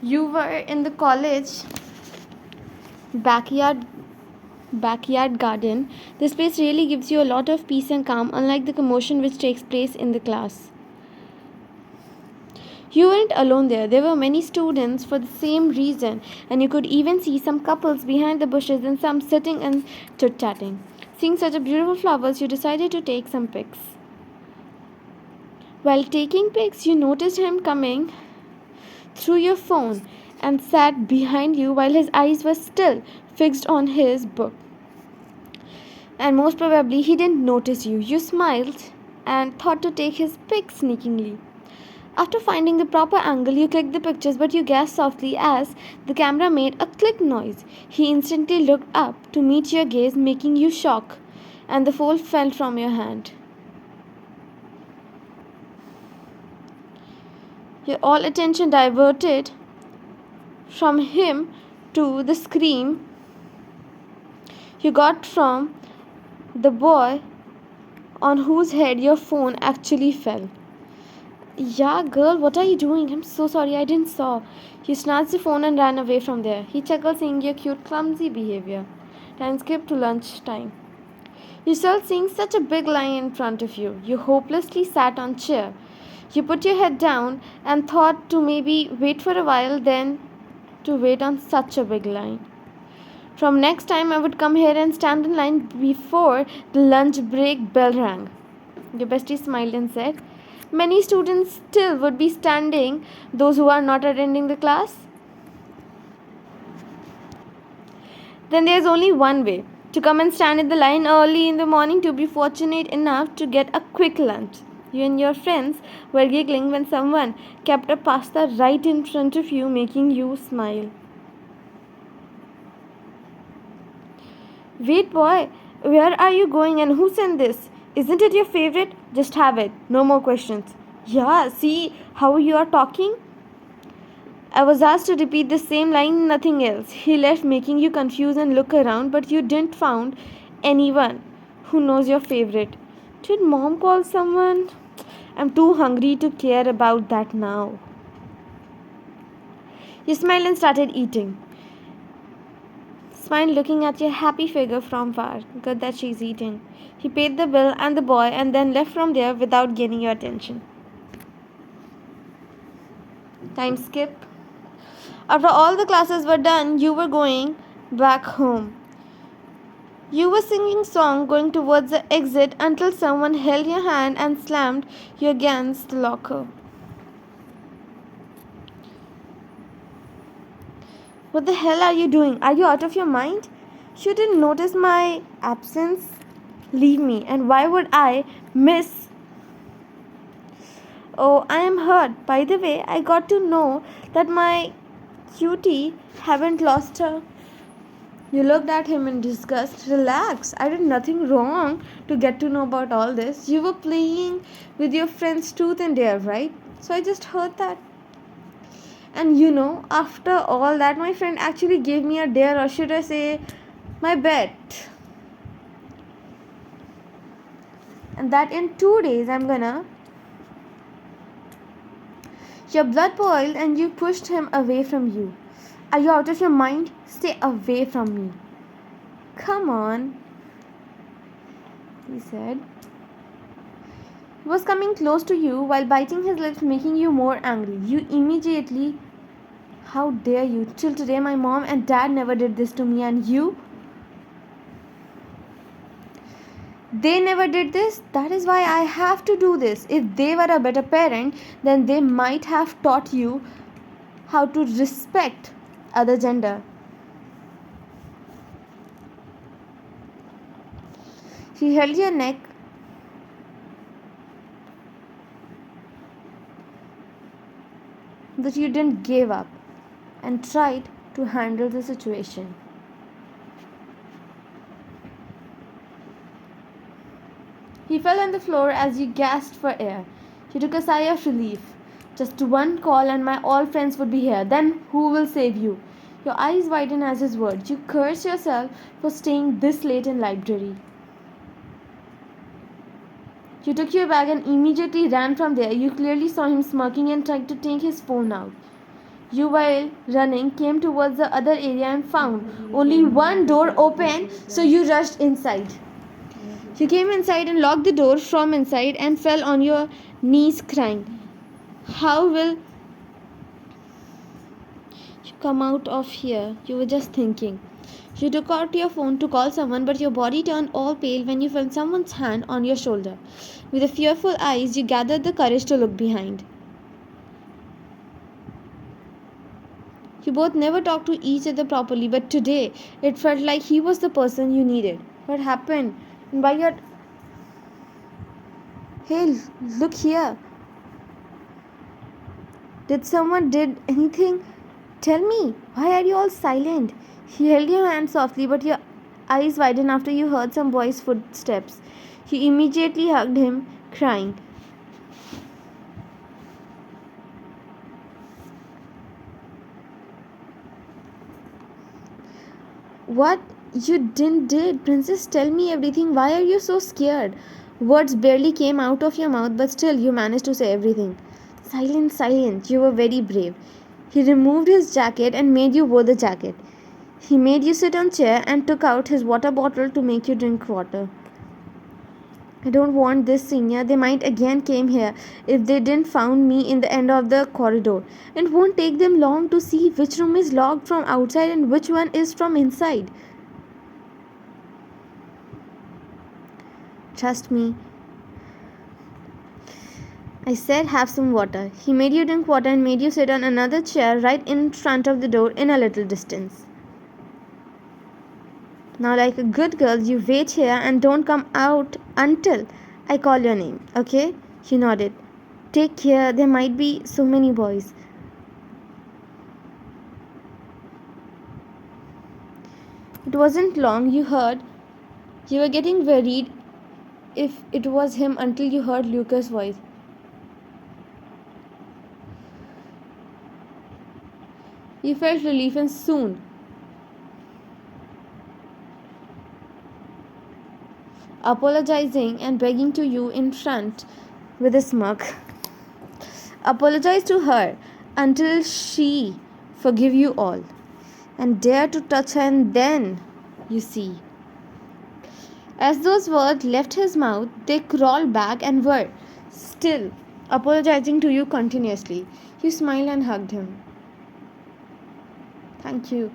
You were in the college backyard garden. This space really gives you a lot of peace and calm, unlike the commotion which takes place in the class. You weren't alone there. There were many students for the same reason, and you could even see some couples behind the bushes and some sitting and chit chatting. Seeing such a beautiful flowers, you decided to take some pics. While taking pics, you noticed him coming through your phone and sat behind you while his eyes were still fixed on his book. And most probably, he didn't notice you. You smiled and thought to take his pic sneakingly. After finding the proper angle, you clicked the pictures, but you gasped softly as the camera made a click noise. He instantly looked up to meet your gaze, making you shock, and the phone fell from your hand. Your all attention diverted from him to the scream you got from the boy on whose head your phone actually fell. Yeah, girl, what are you doing? I'm so sorry, I didn't saw. You snatched the phone and ran away from there. He chuckled, seeing your cute, clumsy behavior. Time skipped to lunchtime. You still seeing such a big line in front of you. You hopelessly sat on chair. You put your head down and thought to maybe wait for a while, then to wait on such a big line. From next time I would come here and stand in line before the lunch break bell rang. Your bestie smiled and said, many students still would be standing, those who are not attending the class. Then there's only one way, to come and stand in the line early in the morning to be fortunate enough to get a quick lunch. You and your friends were giggling when someone kept a pasta right in front of you, making you smile. Wait, boy, where are you going and who sent this? Isn't it your favorite? Just have it. No more questions. Yeah, see how you are talking? I was asked to repeat the same line, nothing else. He left, making you confused and look around, but you didn't found anyone who knows your favorite. Did mom call someone? I'm too hungry to care about that now. You smiled and started eating. Smile looking at your happy figure from far. Good that she's eating. He paid the bill and the boy and then left from there without gaining your attention. Time skip. After all the classes were done, you were going back home. You were singing song going towards the exit until someone held your hand and slammed you against the locker. What the hell are you doing? Are you out of your mind? You didn't notice my absence? Leave me. And why would I miss? Oh, I am hurt. By the way, I got to know that my cutie haven't lost her. You looked at him in disgust. Relax. I did nothing wrong to get to know about all this. You were playing with your friend's truth and dare, right? So I just heard that. And you know, after all that, my friend actually gave me a dare, or should I say, my bet. And that in 2 days, I'm gonna. Your blood boiled and you pushed him away from you. Are you out of your mind? Stay away from me. Come on, he said. He was coming close to you while biting his lips, making you more angry. You immediately, how dare you? Till today, my mom and dad never did this to me, and you? They never did this. That is why I have to do this. If they were a better parent, then they might have taught you how to respect other gender. He held your neck. But you didn't give up and tried to handle the situation. He fell on the floor as you gasped for air. You took a sigh of relief. Just one call and my all friends would be here. Then who will save you? Your eyes widened as his words. You cursed yourself for staying this late in library. You took your bag and immediately ran from there. You clearly saw him smirking and tried to take his phone out. You, while running, came towards the other area and found only one door open, so you rushed inside. You came inside and locked the door from inside and fell on your knees crying. How will you come out of here? You were just thinking. You took out your phone to call someone, but your body turned all pale when you felt someone's hand on your shoulder. With a fearful eyes, you gathered the courage to look behind. You both never talked to each other properly, but today it felt like he was the person you needed. What happened? And by your... Hey, look here. Did someone did anything? Tell me, why are you all silent? He held your hand softly, but your eyes widened after you heard some boy's footsteps. You immediately hugged him, crying. What you did, Princess? Tell me everything. Why are you so scared? Words barely came out of your mouth, but still you managed to say everything. Silent. You were very brave. He removed his jacket and made you wear the jacket. He made you sit on a chair and took out his water bottle to make you drink water. I don't want this, Senior. They might again came here if they didn't found me in the end of the corridor. It won't take them long to see which room is locked from outside and which one is from inside. Trust me. I said have some water. He made you drink water and made you sit on another chair right in front of the door in a little distance. Now, like a good girl, you wait here and don't come out until I call your name, okay? He nodded. Take care, there might be so many boys. It wasn't long you heard. You were getting worried if it was him until you heard Lucas' voice. You felt relief and soon apologizing and begging to you in front with a smirk. Apologize to her until she forgive you all and dare to touch her, and then you see. As those words left his mouth, they crawled back and were still apologizing to you continuously. You smiled and hugged him. Thank you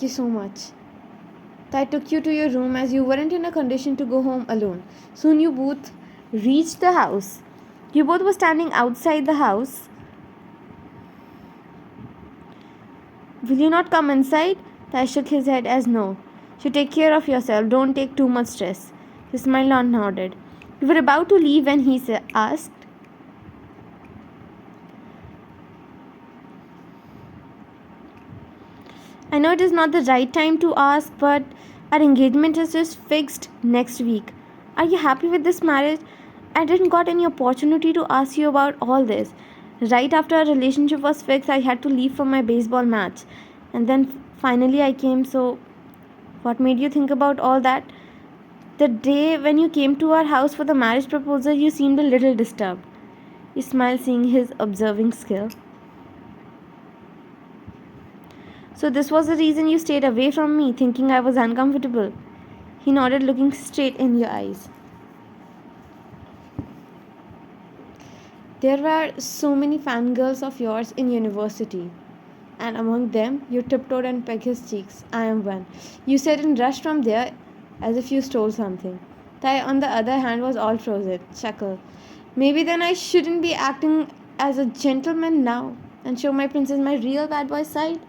so much. I took you to your room as you weren't in a condition to go home alone. Soon you both reached the house. You both were standing outside the house. Will you not come inside? Tai shook his head as no. You take care of yourself. Don't take too much stress. He smiled and nodded. You were about to leave when he asked, I know it is not the right time to ask, but our engagement is just fixed next week. Are you happy with this marriage? I didn't got any opportunity to ask you about all this. Right after our relationship was fixed, I had to leave for my baseball match. And then finally I came, so what made you think about all that? The day when you came to our house for the marriage proposal, you seemed a little disturbed. He smiled, seeing his observing skill. So this was the reason you stayed away from me, thinking I was uncomfortable. He nodded, looking straight in your eyes. There were so many fangirls of yours in university, and among them you tiptoed and pecked his cheeks. I am one. You said and rushed from there as if you stole something. Tai, on the other hand, was all frozen. Chuckle. Maybe then I shouldn't be acting as a gentleman now and show my princess my real bad boy side.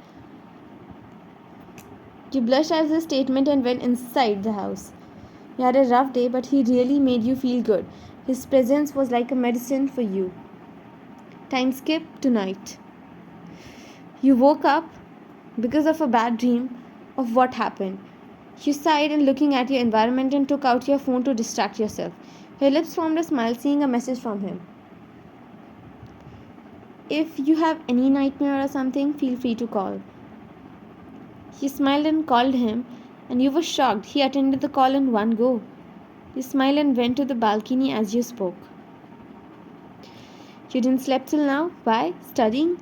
You blushed at the statement and went inside the house. You had a rough day, but he really made you feel good. His presence was like a medicine for you. Time skip to night. You woke up because of a bad dream of what happened. You sighed and looking at your environment and took out your phone to distract yourself. Your lips formed a smile, seeing a message from him. If you have any nightmare or something, feel free to call. He smiled and called him, and you were shocked. He attended the call in one go. You smiled and went to the balcony as you spoke. You didn't sleep till now? Why? Studying?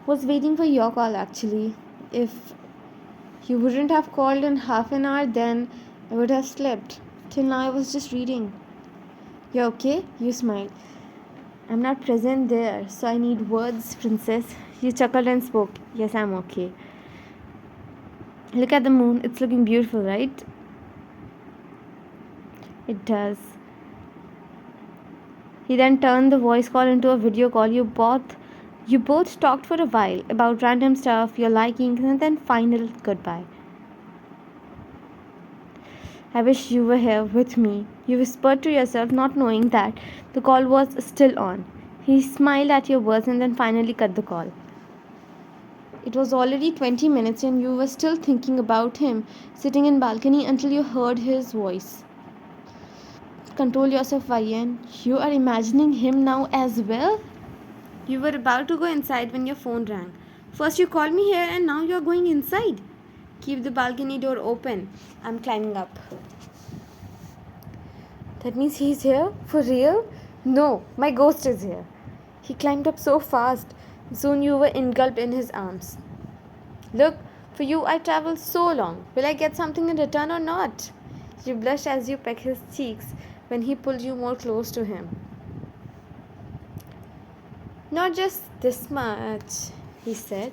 Was waiting for your call actually. If you wouldn't have called in half an hour, then I would have slept. Till now, I was just reading. You okay? You smiled. I'm not present there, so I need words, princess. You chuckled and spoke. Yes, I'm okay. Look at the moon. It's looking beautiful, right? It does. He then turned the voice call into a video call. You both talked for a while about random stuff, your likings, and then final goodbye. I wish you were here with me, you whispered to yourself, not knowing that the call was still on. He smiled at your words and then finally cut the call. It was already 20 minutes and you were still thinking about him, sitting in balcony until you heard his voice. Control yourself, Vayan. You are imagining him now as well? You were about to go inside when your phone rang. First you called me here and now you are going inside. Keep the balcony door open. I'm climbing up. That means he's here? For real? No, my ghost is here. He climbed up so fast. Soon you were engulfed in his arms. Look, for you I traveled so long. Will I get something in return or not? You blushed as you pecked his cheeks when he pulled you more close to him. Not just this much, he said.